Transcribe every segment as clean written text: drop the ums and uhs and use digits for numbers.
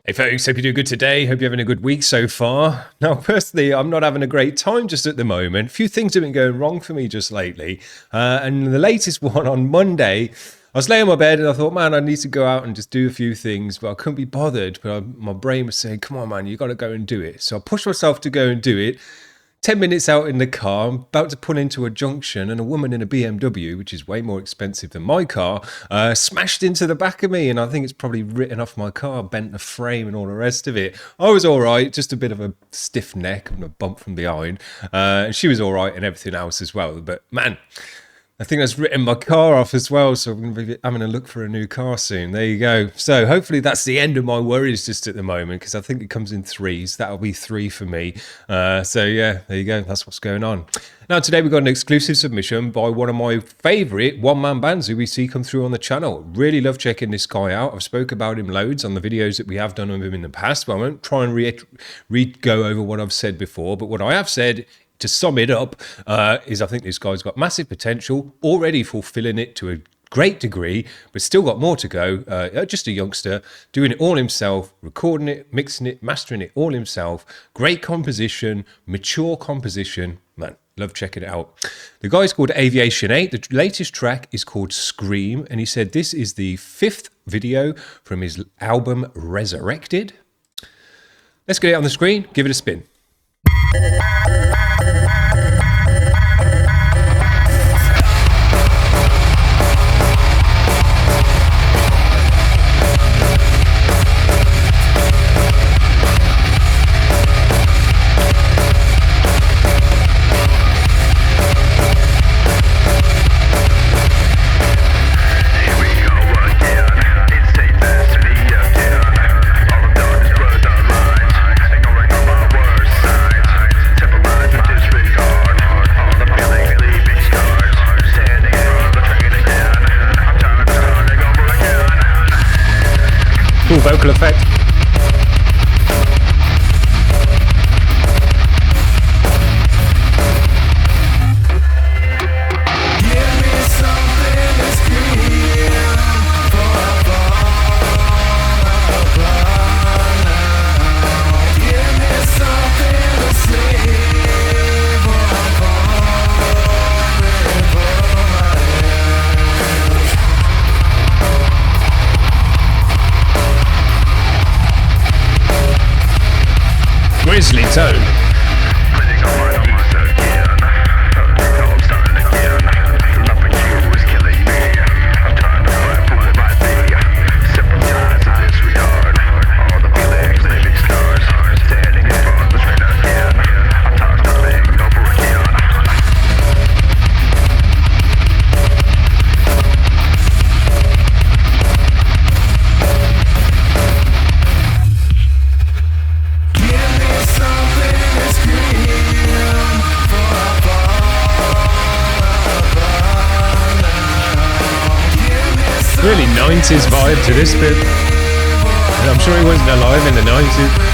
Hey folks, hope you're doing good today. Hope you're having a good week so far. Now, personally, I'm not having a great time just at the moment. A few things have been going wrong for me just lately. And the latest one on Monday, I was laying on my bed and I thought, man, I need to go out and just do a few things, but I couldn't be bothered. But my brain was saying, come on, man, you got to go and do it. So I pushed myself to go and do it. 10 minutes out in the car, I'm about to pull into a junction, and a woman in a BMW, which is way more expensive than my car, smashed into the back of me, and I think it's probably written off my car, bent the frame and all the rest of it. I was all right, just a bit of a stiff neck and a bump from behind. And she was all right and everything else as well. But man, I think that's written my car off as well, so I'm going to be having a look for a new car soon. There you go. So hopefully that's the end of my worries just at the moment, because I think it comes in threes. That'll be 3 for me. So yeah, there you go. That's what's going on. Now today we've got an exclusive submission by one of my favourite one-man bands who we see come through on the channel. Really love checking this guy out. I've spoke about him loads on the videos that we have done of him in the past, but I won't try and go over what I've said before. But what I have said, to sum it up, is I think this guy's got massive potential, already fulfilling it to a great degree, but still got more to go. Just a youngster, doing it all himself, recording it, mixing it, mastering it all himself. Great composition, mature composition. Man, love checking it out. The guy's called Aviation 8. The latest track is called Scream, and he said this is the 5th video from his album Resurrected. Let's get it on the screen, give it a spin. Cool vocal effect. Grizzly tone. Really 90s vibe to this bit. And I'm sure he wasn't alive in the 90s.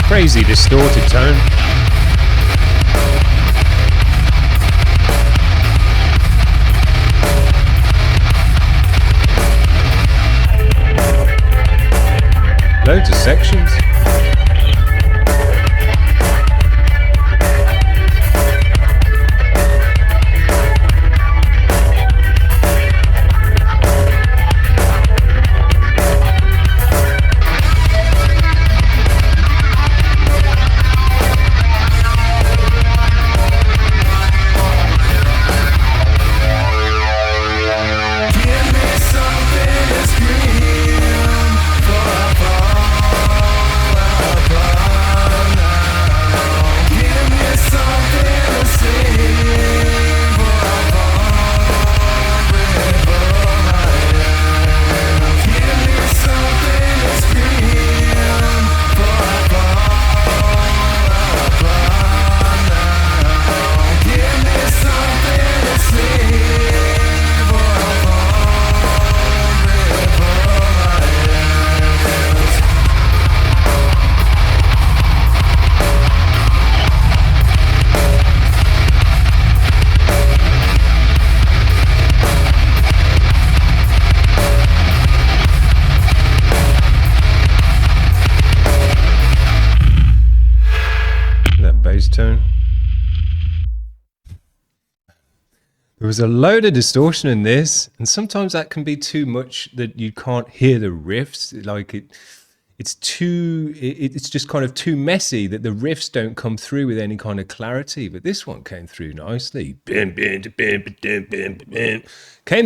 Crazy distorted tone. Loads of sections. There was a load of distortion in this, and sometimes that can be too much that you can't hear the riffs. Like it's just kind of too messy that the riffs don't come through with any kind of clarity. But this one came through nicely. Came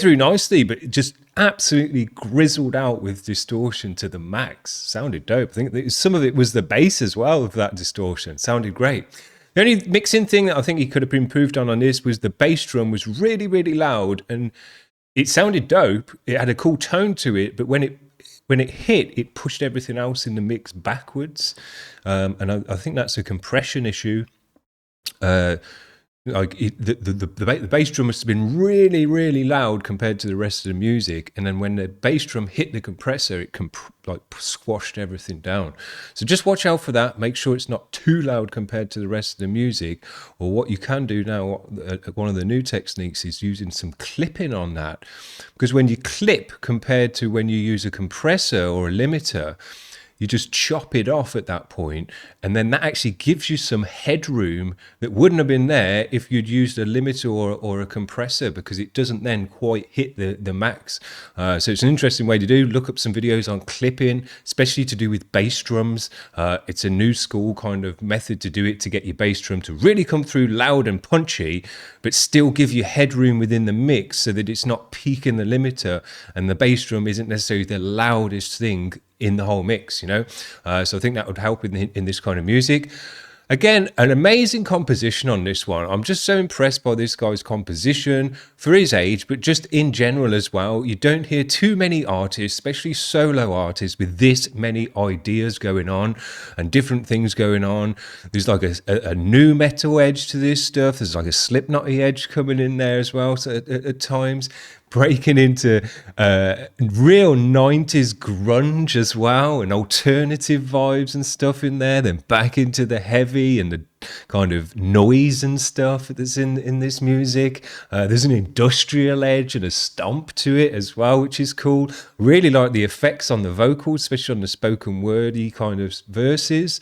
through nicely, but it just absolutely grizzled out with distortion to the max. Sounded dope. I think that some of it was the bass as well of that distortion. Sounded great. The only mixing thing that I think he could have improved on this was the bass drum was really, really loud, and it sounded dope. It had a cool tone to it, but when it hit, it pushed everything else in the mix backwards, and I think that's a compression issue. The bass drum must have been really, really loud compared to the rest of the music, and then when the bass drum hit the compressor, it squashed everything down. So just watch out for that. Make sure it's not too loud compared to the rest of the music. Or what you can do now, one of the new techniques is using some clipping on that, because when you clip compared to when you use a compressor or a limiter, you just chop it off at that point, and then that actually gives you some headroom that wouldn't have been there if you'd used a limiter or a compressor, because it doesn't then quite hit the max. So it's an interesting way to do. Look up some videos on clipping, especially to do with bass drums. It's a new school kind of method to do it, to get your bass drum to really come through loud and punchy, but still give you headroom within the mix so that it's not peaking the limiter, and the bass drum isn't necessarily the loudest thing in the whole mix, So I think that would help in this kind of music. Again, an amazing composition on this one. I'm just so impressed by this guy's composition for his age, but just in general as well. You don't hear too many artists, especially solo artists, with this many ideas going on and different things going on. There's like a nu metal edge to this stuff. There's like a Slipknot-y edge coming in there as well, so at times. Breaking into real 90s grunge as well, and alternative vibes and stuff in there, then back into the heavy and the kind of noise and stuff that's in this music. There's an industrial edge and a stomp to it as well, which is cool. Really like the effects on the vocals, especially on the spoken wordy kind of verses.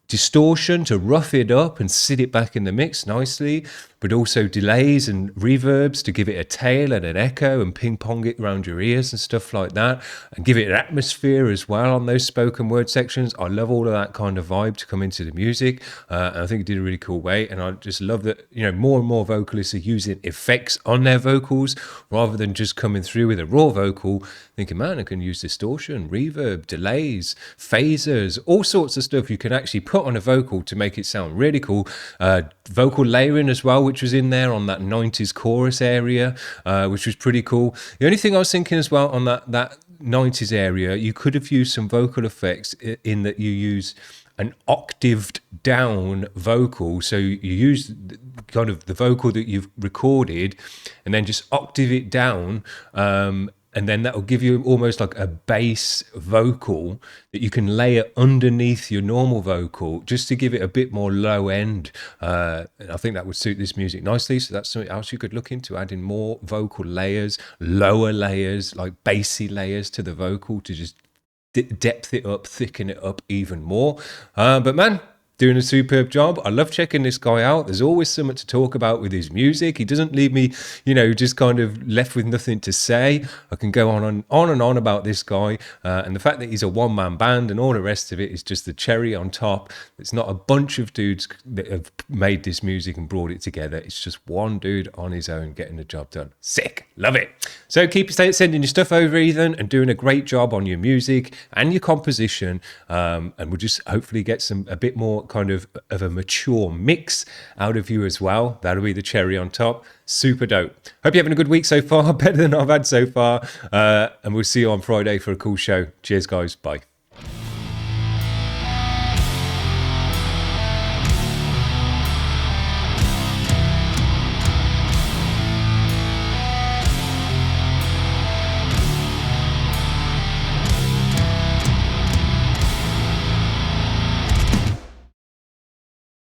Distortion to rough it up and sit it back in the mix nicely, but also delays and reverbs to give it a tail and an echo and ping pong it around your ears and stuff like that, and give it an atmosphere as well on those spoken word sections. I love all of that kind of vibe to come into the music, and I think it did a really cool way. And I just love that more and more vocalists are using effects on their vocals rather than just coming through with a raw vocal thinking, man, I can use distortion, reverb, delays, phasers, all sorts of stuff you can actually put on a vocal to make it sound really cool. Vocal layering as well, which was in there on that 90s chorus area, which was pretty cool. The only thing I was thinking as well on that 90s area, you could have used some vocal effects in that you use an octaved down vocal. So you use kind of the vocal that you've recorded and then just octave it down, and then that will give you almost like a bass vocal that you can layer underneath your normal vocal just to give it a bit more low end. And I think that would suit this music nicely. So that's something else you could look into, adding more vocal layers, lower layers, like bassy layers to the vocal to just depth it up, thicken it up even more. But man, doing a superb job. I love checking this guy out. There's always something to talk about with his music. He doesn't leave me, just kind of left with nothing to say. I can go on and on about this guy. And the fact that he's a one-man band and all the rest of it is just the cherry on top. It's not a bunch of dudes that have made this music and brought it together. It's just one dude on his own getting the job done. Sick. Love it. So keep sending your stuff over, Ethan, and doing a great job on your music and your composition. And we'll just hopefully get a bit more kind of a mature mix out of you as well. That'll be the cherry on top. Super dope. Hope you're having a good week so far, better than I've had so far. And we'll see you on Friday for a cool show. Cheers, guys. Bye.